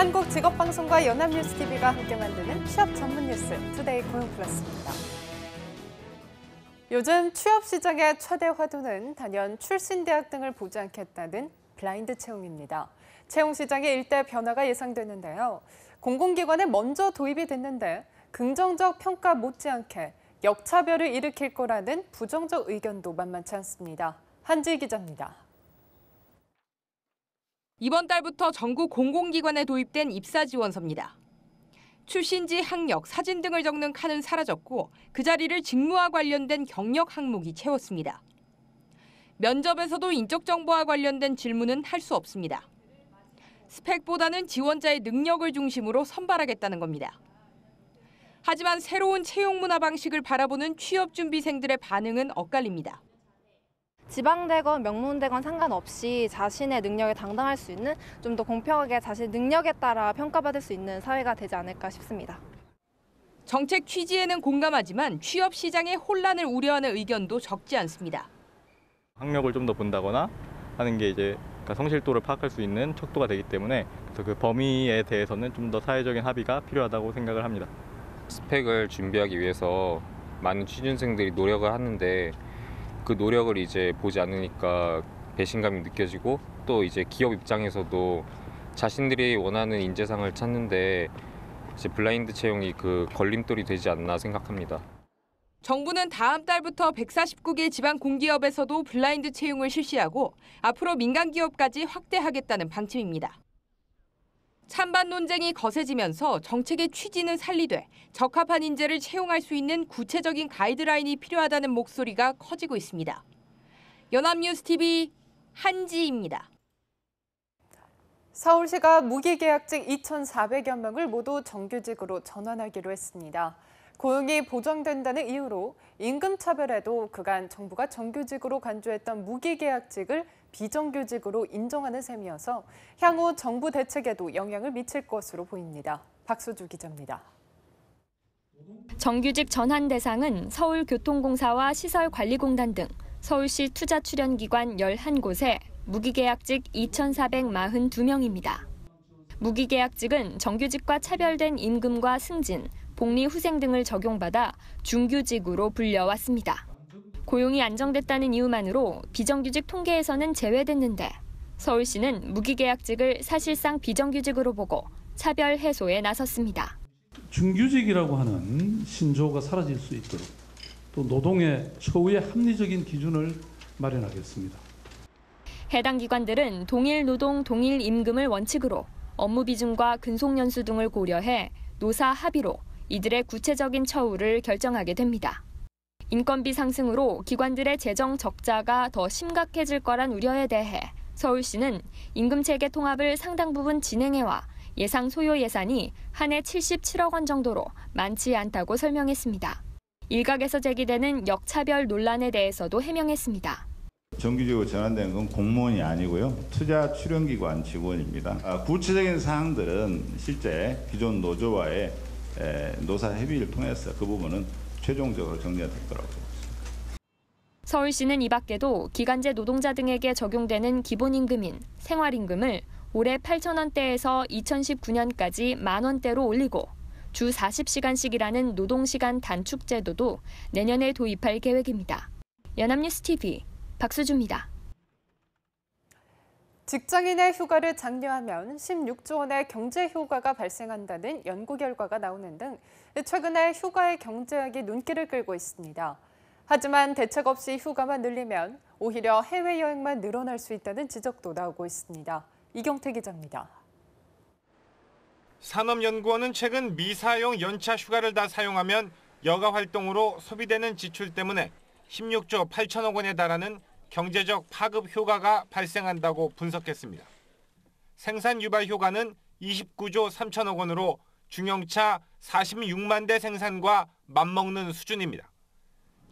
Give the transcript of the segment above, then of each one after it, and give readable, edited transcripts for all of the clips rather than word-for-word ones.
한국직업방송과 연합뉴스TV가 함께 만드는 취업 전문 뉴스 투데이 고용플러스입니다. 요즘 취업 시장의 최대 화두는 단연 출신 대학 등을 보지 않겠다는 블라인드 채용입니다. 채용 시장의 일대 변화가 예상되는데요. 공공기관에 먼저 도입이 됐는데 긍정적 평가 못지않게 역차별을 일으킬 거라는 부정적 의견도 만만치 않습니다. 한지희 기자입니다. 이번 달부터 전국 공공기관에 도입된 입사지원서입니다. 출신지, 학력, 사진 등을 적는 칸은 사라졌고 그 자리를 직무와 관련된 경력 항목이 채웠습니다. 면접에서도 인적 정보와 관련된 질문은 할 수 없습니다. 스펙보다는 지원자의 능력을 중심으로 선발하겠다는 겁니다. 하지만 새로운 채용 문화 방식을 바라보는 취업준비생들의 반응은 엇갈립니다. 지방대건 명문대건 상관없이 자신의 능력에 당당할 수 있는, 좀 더 공평하게 자신의 능력에 따라 평가받을 수 있는 사회가 되지 않을까 싶습니다. 정책 취지에는 공감하지만 취업 시장의 혼란을 우려하는 의견도 적지 않습니다. 학력을 좀 더 본다거나 하는 게 이제 성실도를 파악할 수 있는 척도가 되기 때문에 그래서 그 범위에 대해서는 좀 더 사회적인 합의가 필요하다고 생각을 합니다. 스펙을 준비하기 위해서 많은 취준생들이 노력을 하는데 그 노력을 이제 보지 않으니까 배신감이 느껴지고, 또 이제 기업 입장에서도 자신들이 원하는 인재상을 찾는데 이제 블라인드 채용이 그 걸림돌이 되지 않나 생각합니다. 정부는 다음 달부터 149개 지방 공기업에서도 블라인드 채용을 실시하고 앞으로 민간 기업까지 확대하겠다는 방침입니다. 찬반 논쟁이 거세지면서 정책의 취지는 살리되 적합한 인재를 채용할 수 있는 구체적인 가이드라인이 필요하다는 목소리가 커지고 있습니다. 연합뉴스TV 한지입니다. 서울시가 무기계약직 2,400여 명을 모두 정규직으로 전환하기로 했습니다. 고용이 보장된다는 이유로 임금차별에도 그간 정부가 정규직으로 간주했던 무기계약직을 비정규직으로 인정하는 셈이어서 향후 정부 대책에도 영향을 미칠 것으로 보입니다. 박수주 기자입니다. 정규직 전환 대상은 서울교통공사와 시설관리공단 등 서울시 투자출연기관 11곳에 무기계약직 2,442명입니다. 무기계약직은 정규직과 차별된 임금과 승진, 복리 후생 등을 적용받아 중규직으로 불려왔습니다. 고용이 안정됐다는 이유만으로 비정규직 통계에서는 제외됐는데 서울시는 무기계약직을 사실상 비정규직으로 보고 차별 해소에 나섰습니다. 중규직이라고 하는 신조어가 사라질 수 있도록 또 노동의 처우의 합리적인 기준을 마련하겠습니다. 해당 기관들은 동일 노동, 동일 임금을 원칙으로 업무 비중과 근속 연수 등을 고려해 노사 합의로 이들의 구체적인 처우를 결정하게 됩니다. 인건비 상승으로 기관들의 재정 적자가 더 심각해질 거란 우려에 대해 서울시는 임금체계 통합을 상당 부분 진행해와 예상 소요 예산이 한 해 77억 원 정도로 많지 않다고 설명했습니다. 일각에서 제기되는 역차별 논란에 대해서도 해명했습니다. 정규직으로 전환되는 건 공무원이 아니고요. 투자 출연기관 직원입니다. 구체적인 사항들은 실제 기존 노조와의 노사 협의를 통해서 그 부분은 최종적으로 정리가 될 거라고 생각합니다. 서울시는 이 밖에도 기간제 노동자 등에게 적용되는 기본임금인 생활임금을 올해 8,000원대에서 2019년까지 10,000원대로 올리고 주 40시간씩이라는 노동시간 단축 제도도 내년에 도입할 계획입니다. 연합뉴스TV 박수주입니다. 직장인의 휴가를 장려하면 16조 원의 경제 효과가 발생한다는 연구 결과가 나오는 등 최근에 휴가의 경제학이 눈길을 끌고 있습니다. 하지만 대책 없이 휴가만 늘리면 오히려 해외여행만 늘어날 수 있다는 지적도 나오고 있습니다. 이경태 기자입니다. 산업연구원은 최근 미사용 연차 휴가를 다 사용하면 여가 활동으로 소비되는 지출 때문에 16조 8천억 원에 달하는 경제적 파급 효과가 발생한다고 분석했습니다. 생산 유발 효과는 29조 3천억 원으로 중형차 46만 대 생산과 맞먹는 수준입니다.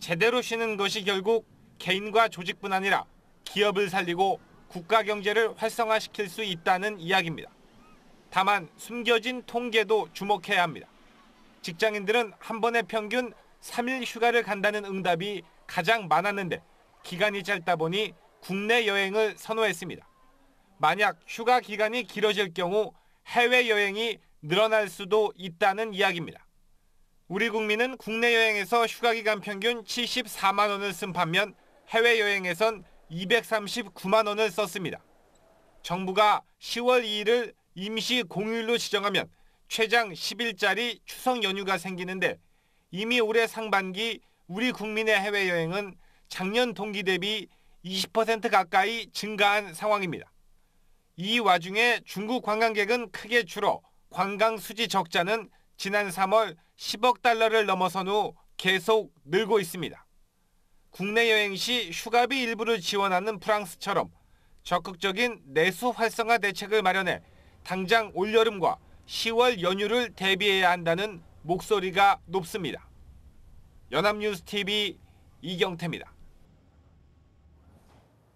제대로 쉬는 것이 결국 개인과 조직뿐 아니라 기업을 살리고 국가 경제를 활성화시킬 수 있다는 이야기입니다. 다만 숨겨진 통계도 주목해야 합니다. 직장인들은 한 번에 평균 3일 휴가를 간다는 응답이 가장 많았는데 기간이 짧다 보니 국내 여행을 선호했습니다. 만약 휴가 기간이 길어질 경우 해외여행이 늘어날 수도 있다는 이야기입니다. 우리 국민은 국내 여행에서 휴가기간 평균 74만 원을 쓴 반면 해외여행에선 239만 원을 썼습니다. 정부가 10월 2일을 임시 공휴일로 지정하면 최장 10일짜리 추석 연휴가 생기는데 이미 올해 상반기 우리 국민의 해외여행은 작년 동기 대비 20% 가까이 증가한 상황입니다. 이 와중에 중국 관광객은 크게 줄어 관광 수지 적자는 지난 3월 10억 달러를 넘어선 후 계속 늘고 있습니다. 국내 여행 시 휴가비 일부를 지원하는 프랑스처럼 적극적인 내수 활성화 대책을 마련해 당장 올여름과 10월 연휴를 대비해야 한다는 목소리가 높습니다. 연합뉴스TV 이경태입니다.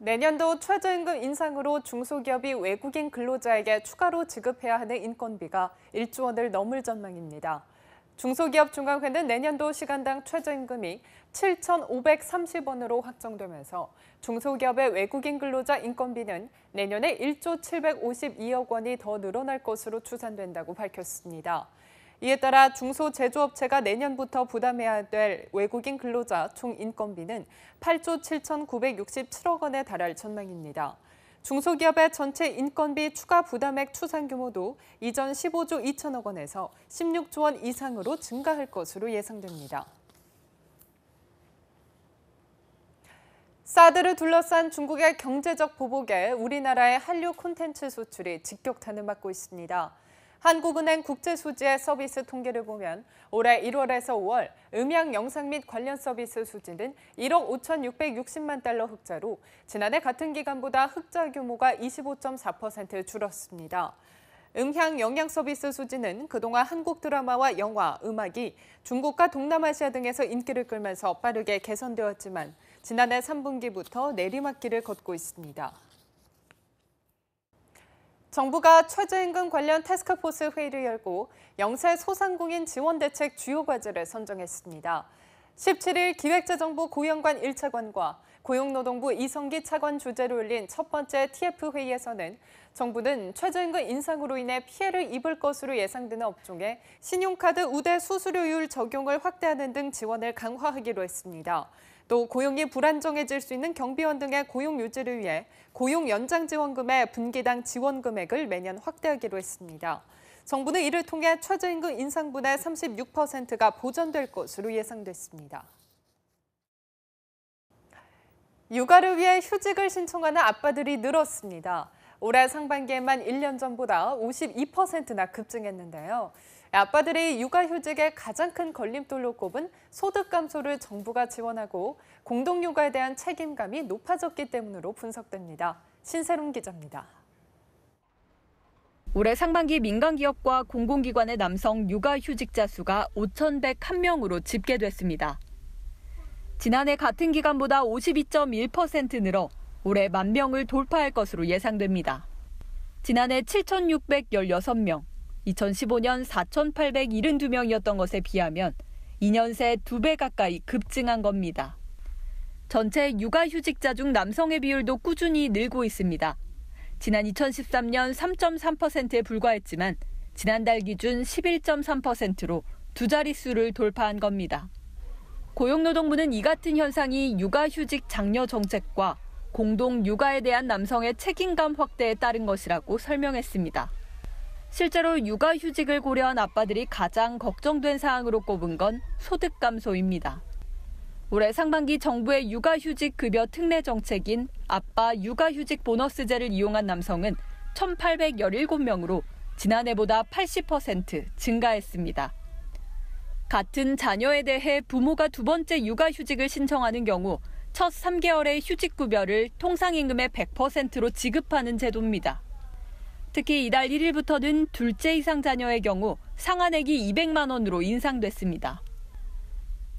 내년도 최저임금 인상으로 중소기업이 외국인 근로자에게 추가로 지급해야 하는 인건비가 1조 원을 넘을 전망입니다. 중소기업 중앙회는 내년도 시간당 최저임금이 7,530원으로 확정되면서 중소기업의 외국인 근로자 인건비는 내년에 1조 752억 원이 더 늘어날 것으로 추산된다고 밝혔습니다. 이에 따라 중소제조업체가 내년부터 부담해야 될 외국인 근로자 총 인건비는 8조 7,967억 원에 달할 전망입니다. 중소기업의 전체 인건비 추가 부담액 추산 규모도 이전 15조 2천억 원에서 16조 원 이상으로 증가할 것으로 예상됩니다. 사드를 둘러싼 중국의 경제적 보복에 우리나라의 한류 콘텐츠 수출이 직격탄을 맞고 있습니다. 한국은행 국제수지의 서비스 통계를 보면 올해 1월에서 5월 음향 영상 및 관련 서비스 수지는 1억 5,660만 달러 흑자로 지난해 같은 기간보다 흑자 규모가 25.4% 줄었습니다. 음향 영양 서비스 수지는 그동안 한국 드라마와 영화, 음악이 중국과 동남아시아 등에서 인기를 끌면서 빠르게 개선되었지만 지난해 3분기부터 내리막길을 걷고 있습니다. 정부가 최저임금 관련 태스크포스 회의를 열고 영세 소상공인 지원 대책 주요 과제를 선정했습니다. 17일 기획재정부 고영관 1차관과 고용노동부 이성기 차관 주재로 열린 첫 번째 TF 회의에서는 정부는 최저임금 인상으로 인해 피해를 입을 것으로 예상되는 업종에 신용카드 우대 수수료율 적용을 확대하는 등 지원을 강화하기로 했습니다. 또 고용이 불안정해질 수 있는 경비원 등의 고용 유지를 위해 고용 연장 지원금의 분기당 지원 금액을 매년 확대하기로 했습니다. 정부는 이를 통해 최저임금 인상분의 36%가 보전될 것으로 예상됐습니다. 육아를 위해 휴직을 신청하는 아빠들이 늘었습니다. 올해 상반기에만 1년 전보다 52%나 급증했는데요. 아빠들이 육아휴직의 가장 큰 걸림돌로 꼽은 소득 감소를 정부가 지원하고 공동육아에 대한 책임감이 높아졌기 때문으로 분석됩니다. 신세롬 기자입니다. 올해 상반기 민간기업과 공공기관의 남성 육아휴직자 수가 5,101명으로 집계됐습니다. 지난해 같은 기간보다 52.1% 늘어 올해 10,000명을 돌파할 것으로 예상됩니다. 지난해 7,616명, 2015년 4,872명이었던 것에 비하면 2년 새 2배 가까이 급증한 겁니다. 전체 육아휴직자 중 남성의 비율도 꾸준히 늘고 있습니다. 지난 2013년 3.3%에 불과했지만 지난달 기준 11.3%로 두 자릿수를 돌파한 겁니다. 고용노동부는 이 같은 현상이 육아휴직 장려 정책과 공동 육아에 대한 남성의 책임감 확대에 따른 것이라고 설명했습니다. 실제로 육아휴직을 고려한 아빠들이 가장 걱정된 사항으로 꼽은 건 소득 감소입니다. 올해 상반기 정부의 육아휴직 급여 특례 정책인 아빠 육아휴직 보너스제를 이용한 남성은 1,817명으로 지난해보다 80% 증가했습니다. 같은 자녀에 대해 부모가 두 번째 육아휴직을 신청하는 경우 첫 3개월의 휴직급여를 통상임금의 100%로 지급하는 제도입니다. 특히 이달 1일부터는 둘째 이상 자녀의 경우 상한액이 200만 원으로 인상됐습니다.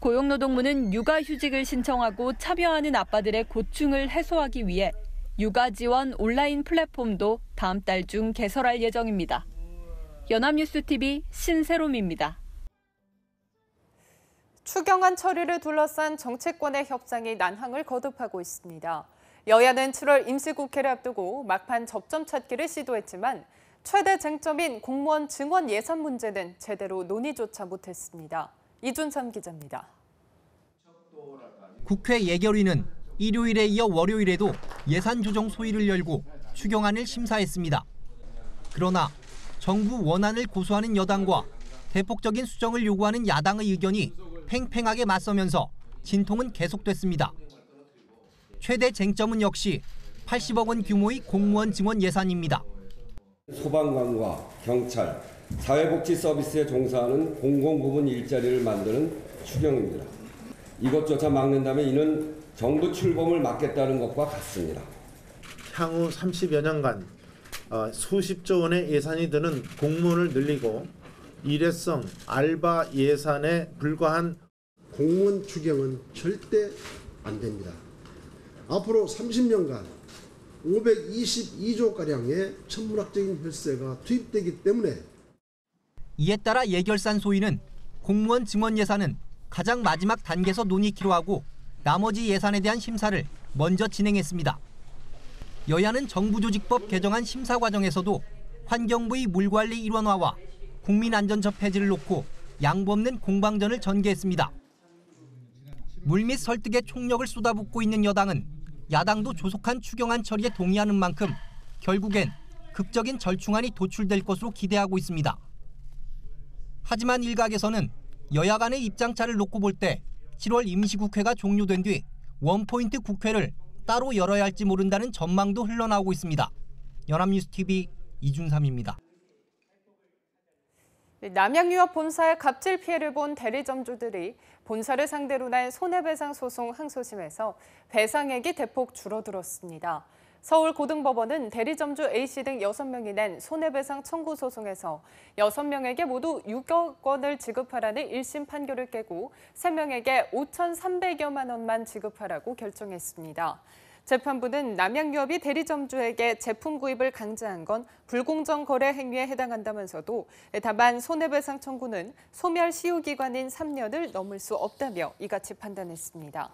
고용노동부는 육아휴직을 신청하고 참여하는 아빠들의 고충을 해소하기 위해 육아지원 온라인 플랫폼도 다음 달 중 개설할 예정입니다. 연합뉴스TV 신세롬입니다. 추경안 처리를 둘러싼 정치권의 협상이 난항을 거듭하고 있습니다. 여야는 7월 임시국회를 앞두고 막판 접점 찾기를 시도했지만 최대 쟁점인 공무원 증원 예산 문제는 제대로 논의조차 못했습니다. 이준삼 기자입니다. 국회 예결위는 일요일에 이어 월요일에도 예산 조정 소위를 열고 추경안을 심사했습니다. 그러나 정부 원안을 고수하는 여당과 대폭적인 수정을 요구하는 야당의 의견이 팽팽하게 맞서면서 진통은 계속됐습니다. 최대 쟁점은 역시 80억 원 규모의 공무원 증원 예산입니다. 소방관과 경찰, 사회복지 서비스에 종사하는 공공부문 일자리를 만드는 추경입니다. 이것조차 막는다면 이는 정부 출범을 막겠다는 것과 같습니다. 향후 30여 년간 수십조 원의 예산이 드는 공무원을 늘리고 일회성 알바 예산에 불과한 공무원 추경은 절대 안 됩니다. 앞으로 30년간 522조가량의 천문학적인 혈세가 투입되기 때문에 이에 따라 예결산 소위는 공무원 증원 예산은 가장 마지막 단계에서 논의키로 하고 나머지 예산에 대한 심사를 먼저 진행했습니다. 여야는 정부조직법 개정안 심사 과정에서도 환경부의 물관리 일원화와 국민안전처 폐지를 놓고 양보 없는 공방전을 전개했습니다. 물 및 설득에 총력을 쏟아붓고 있는 여당은 야당도 조속한 추경안 처리에 동의하는 만큼 결국엔 극적인 절충안이 도출될 것으로 기대하고 있습니다. 하지만 일각에서는 여야 간의 입장차를 놓고 볼 때 7월 임시국회가 종료된 뒤 원포인트 국회를 따로 열어야 할지 모른다는 전망도 흘러나오고 있습니다. 연합뉴스TV 이준삼입니다. 남양유업 본사의 갑질 피해를 본 대리점주들이 본사를 상대로 낸 손해배상 소송 항소심에서 배상액이 대폭 줄어들었습니다. 서울고등법원은 대리점주 A씨 등 6명이 낸 손해배상 청구 소송에서 6명에게 모두 6억 원을 지급하라는 1심 판결을 깨고 3명에게 5,300여만 원만 지급하라고 결정했습니다. 재판부는 남양유업이 대리점주에게 제품 구입을 강제한 건 불공정 거래 행위에 해당한다면서도 다만 손해배상 청구는 소멸 시효 기간인 3년을 넘을 수 없다며 이같이 판단했습니다.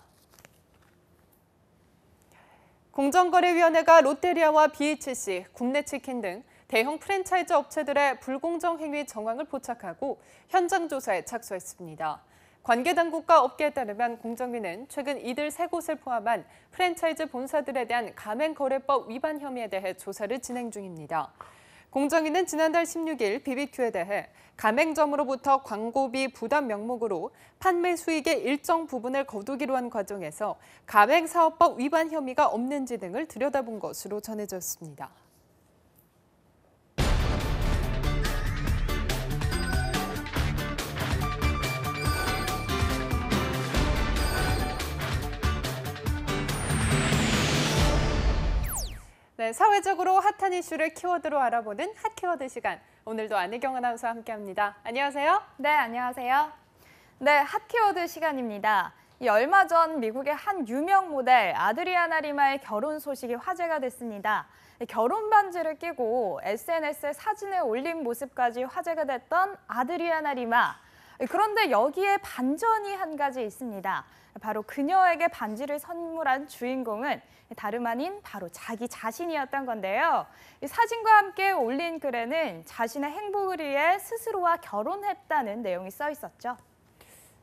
공정거래위원회가 롯데리아와 BHC, 굽네치킨 등 대형 프랜차이즈 업체들의 불공정 행위 정황을 포착하고 현장 조사에 착수했습니다. 관계 당국과 업계에 따르면 공정위는 최근 이들 세 곳을 포함한 프랜차이즈 본사들에 대한 가맹거래법 위반 혐의에 대해 조사를 진행 중입니다. 공정위는 지난달 16일 BBQ에 대해 가맹점으로부터 광고비 부담 명목으로 판매 수익의 일정 부분을 거두기로 한 과정에서 가맹사업법 위반 혐의가 없는지 등을 들여다본 것으로 전해졌습니다. 네, 사회적으로 핫한 이슈를 키워드로 알아보는 핫키워드 시간. 오늘도 안혜경 아나운서와 함께합니다. 안녕하세요. 네, 안녕하세요. 네, 핫키워드 시간입니다. 얼마 전 미국의 한 유명 모델 아드리아나 리마의 결혼 소식이 화제가 됐습니다. 결혼 반지를 끼고 SNS에 사진을 올린 모습까지 화제가 됐던 아드리아나 리마. 그런데 여기에 반전이 한 가지 있습니다. 바로 그녀에게 반지를 선물한 주인공은 다름 아닌 바로 자기 자신이었던 건데요. 사진과 함께 올린 글에는 자신의 행복을 위해 스스로와 결혼했다는 내용이 써 있었죠.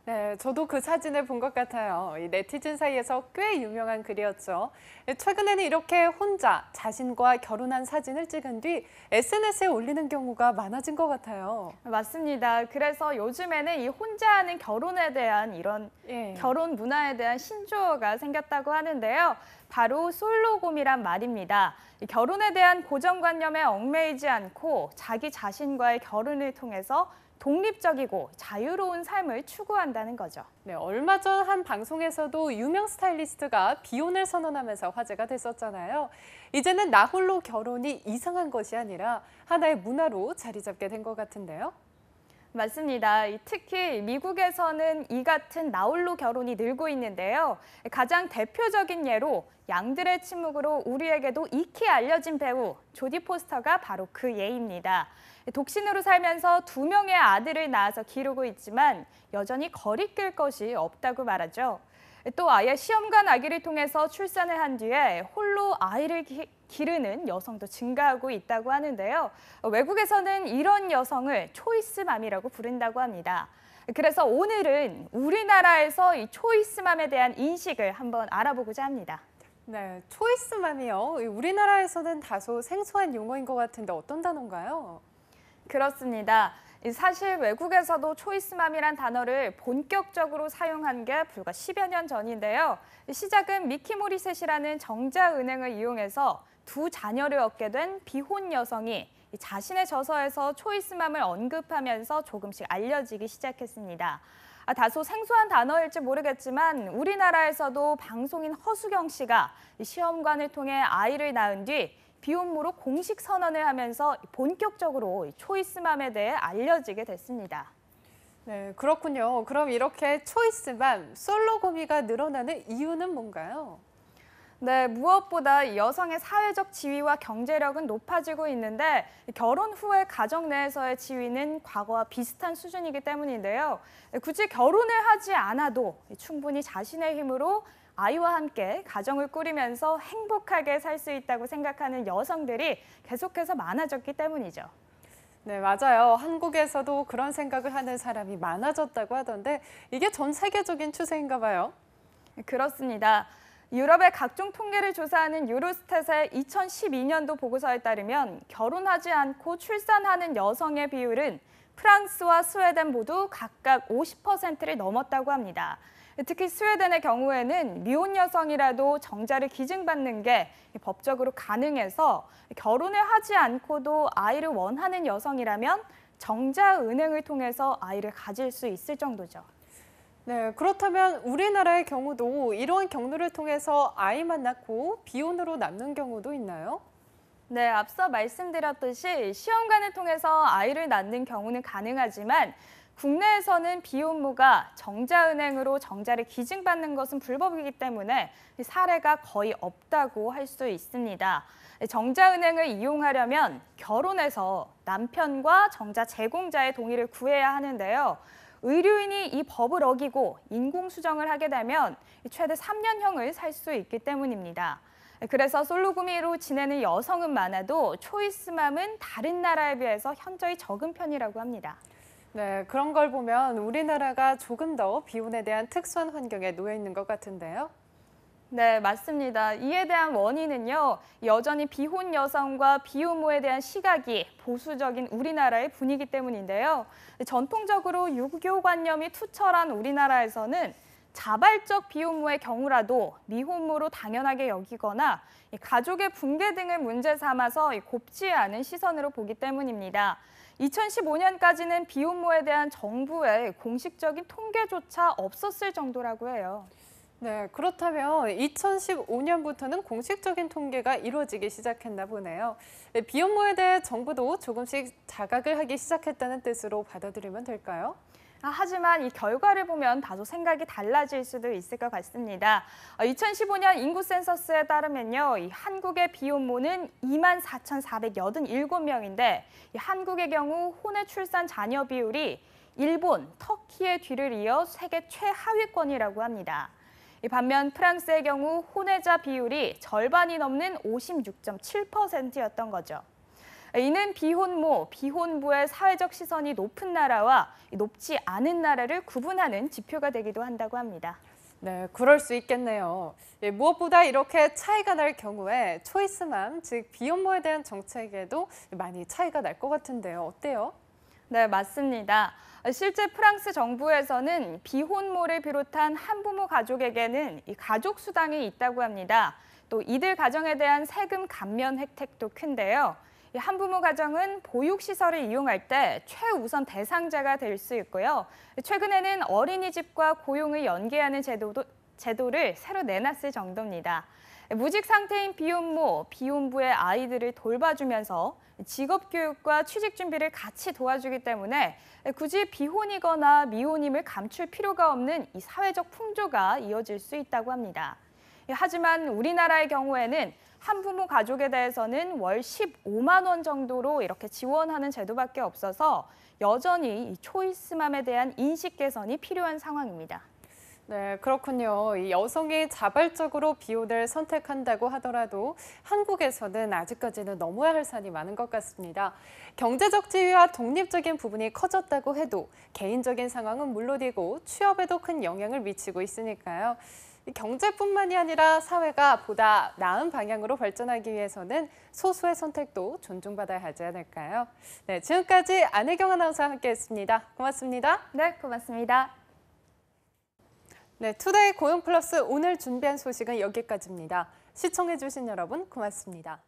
네, 저도 그 사진을 본 것 같아요. 이 네티즌 사이에서 꽤 유명한 글이었죠. 최근에는 이렇게 혼자 자신과 결혼한 사진을 찍은 뒤 SNS에 올리는 경우가 많아진 것 같아요. 맞습니다. 그래서 요즘에는 이 혼자 하는 결혼에 대한 이런 결혼 문화에 대한 신조어가 생겼다고 하는데요. 바로 솔로곰이란 말입니다. 결혼에 대한 고정관념에 얽매이지 않고 자기 자신과의 결혼을 통해서 독립적이고 자유로운 삶을 추구한다는 거죠. 네, 얼마 전 한 방송에서도 유명 스타일리스트가 비혼을 선언하면서 화제가 됐었잖아요. 이제는 나 홀로 결혼이 이상한 것이 아니라 하나의 문화로 자리 잡게 된 것 같은데요. 맞습니다. 특히 미국에서는 이 같은 나홀로 결혼이 늘고 있는데요. 가장 대표적인 예로 양들의 침묵으로 우리에게도 익히 알려진 배우 조디 포스터가 바로 그 예입니다. 독신으로 살면서 2명의 아들을 낳아서 기르고 있지만 여전히 거리낄 것이 없다고 말하죠. 또 아예 시험관 아기를 통해서 출산을 한 뒤에 홀로 아이를 기르는 여성도 증가하고 있다고 하는데요. 외국에서는 이런 여성을 초이스맘이라고 부른다고 합니다. 그래서 오늘은 우리나라에서 이 초이스맘에 대한 인식을 한번 알아보고자 합니다. 네, 초이스맘이요. 우리나라에서는 다소 생소한 용어인 것 같은데 어떤 단어인가요? 그렇습니다. 사실 외국에서도 초이스맘이란 단어를 본격적으로 사용한 게 불과 10여 년 전인데요. 시작은 미키 모리셋이라는 정자은행을 이용해서 두 자녀를 얻게 된 비혼 여성이 자신의 저서에서 초이스맘을 언급하면서 조금씩 알려지기 시작했습니다. 다소 생소한 단어일지 모르겠지만 우리나라에서도 방송인 허수경 씨가 시험관을 통해 아이를 낳은 뒤 비혼모로 공식 선언을 하면서 본격적으로 초이스맘에 대해 알려지게 됐습니다. 네, 그렇군요. 그럼 이렇게 초이스맘, 솔로 고미가 늘어나는 이유는 뭔가요? 네, 무엇보다 여성의 사회적 지위와 경제력은 높아지고 있는데 결혼 후에 가정 내에서의 지위는 과거와 비슷한 수준이기 때문인데요. 굳이 결혼을 하지 않아도 충분히 자신의 힘으로 아이와 함께 가정을 꾸리면서 행복하게 살 수 있다고 생각하는 여성들이 계속해서 많아졌기 때문이죠. 네, 맞아요. 한국에서도 그런 생각을 하는 사람이 많아졌다고 하던데 이게 전 세계적인 추세인가 봐요. 그렇습니다. 유럽의 각종 통계를 조사하는 유로스탯의 2012년도 보고서에 따르면 결혼하지 않고 출산하는 여성의 비율은 프랑스와 스웨덴 모두 각각 50%를 넘었다고 합니다. 특히 스웨덴의 경우에는 미혼 여성이라도 정자를 기증받는 게 법적으로 가능해서 결혼을 하지 않고도 아이를 원하는 여성이라면 정자은행을 통해서 아이를 가질 수 있을 정도죠. 네, 그렇다면 우리나라의 경우도 이러한 경로를 통해서 아이만 낳고 비혼으로 남는 경우도 있나요? 네, 앞서 말씀드렸듯이 시험관을 통해서 아이를 낳는 경우는 가능하지만 국내에서는 비혼모가 정자은행으로 정자를 기증받는 것은 불법이기 때문에 사례가 거의 없다고 할 수 있습니다. 정자은행을 이용하려면 결혼해서 남편과 정자 제공자의 동의를 구해야 하는데요. 의료인이 이 법을 어기고 인공수정을 하게 되면 최대 3년형을 살 수 있기 때문입니다. 그래서 솔로구미로 지내는 여성은 많아도 초이스맘은 다른 나라에 비해서 현저히 적은 편이라고 합니다. 네, 그런 걸 보면 우리나라가 조금 더 비혼에 대한 특수한 환경에 놓여 있는 것 같은데요. 네, 맞습니다. 이에 대한 원인은요, 여전히 비혼 여성과 비혼모에 대한 시각이 보수적인 우리나라의 분위기 때문인데요. 전통적으로 유교관념이 투철한 우리나라에서는 자발적 비혼모의 경우라도 미혼모로 당연하게 여기거나 가족의 붕괴 등을 문제 삼아서 곱지 않은 시선으로 보기 때문입니다. 2015년까지는 비혼모에 대한 정부의 공식적인 통계조차 없었을 정도라고 해요. 네, 그렇다면 2015년부터는 공식적인 통계가 이루어지기 시작했나 보네요. 비혼모에 대해 정부도 조금씩 자각을 하기 시작했다는 뜻으로 받아들이면 될까요? 하지만 이 결과를 보면 다소 생각이 달라질 수도 있을 것 같습니다. 2015년 인구 센서스에 따르면요, 이 한국의 비혼모는 24,487명인데 이 한국의 경우 혼외 출산 자녀 비율이 일본, 터키의 뒤를 이어 세계 최하위권이라고 합니다. 반면 프랑스의 경우 혼외자 비율이 절반이 넘는 56.7%였던 거죠. 이는 비혼모, 비혼부의 사회적 시선이 높은 나라와 높지 않은 나라를 구분하는 지표가 되기도 한다고 합니다. 네, 그럴 수 있겠네요. 무엇보다 이렇게 차이가 날 경우에 초이스맘, 즉 비혼모에 대한 정책에도 많이 차이가 날 것 같은데요. 어때요? 네, 맞습니다. 실제 프랑스 정부에서는 비혼모를 비롯한 한부모 가족에게는 이 가족 수당이 있다고 합니다. 또 이들 가정에 대한 세금 감면 혜택도 큰데요. 한부모 가정은 보육시설을 이용할 때 최우선 대상자가 될 수 있고요. 최근에는 어린이집과 고용을 연계하는 제도를 새로 내놨을 정도입니다. 무직 상태인 비혼모, 비혼부의 아이들을 돌봐주면서 직업교육과 취직 준비를 같이 도와주기 때문에 굳이 비혼이거나 미혼임을 감출 필요가 없는 이 사회적 풍조가 이어질 수 있다고 합니다. 하지만 우리나라의 경우에는 한부모 가족에 대해서는 월 15만 원 정도로 이렇게 지원하는 제도밖에 없어서 여전히 이 초이스맘에 대한 인식 개선이 필요한 상황입니다. 네, 그렇군요. 이 여성이 자발적으로 비혼을 선택한다고 하더라도 한국에서는 아직까지는 넘어야 할 산이 많은 것 같습니다. 경제적 지위와 독립적인 부분이 커졌다고 해도 개인적인 상황은 물론이고 취업에도 큰 영향을 미치고 있으니까요. 경제뿐만이 아니라 사회가 보다 나은 방향으로 발전하기 위해서는 소수의 선택도 존중받아야 하지 않을까요? 네, 지금까지 안혜경 아나운서와 함께했습니다. 고맙습니다. 네, 고맙습니다. 네, 투데이 고용 플러스 오늘 준비한 소식은 여기까지입니다. 시청해주신 여러분 고맙습니다.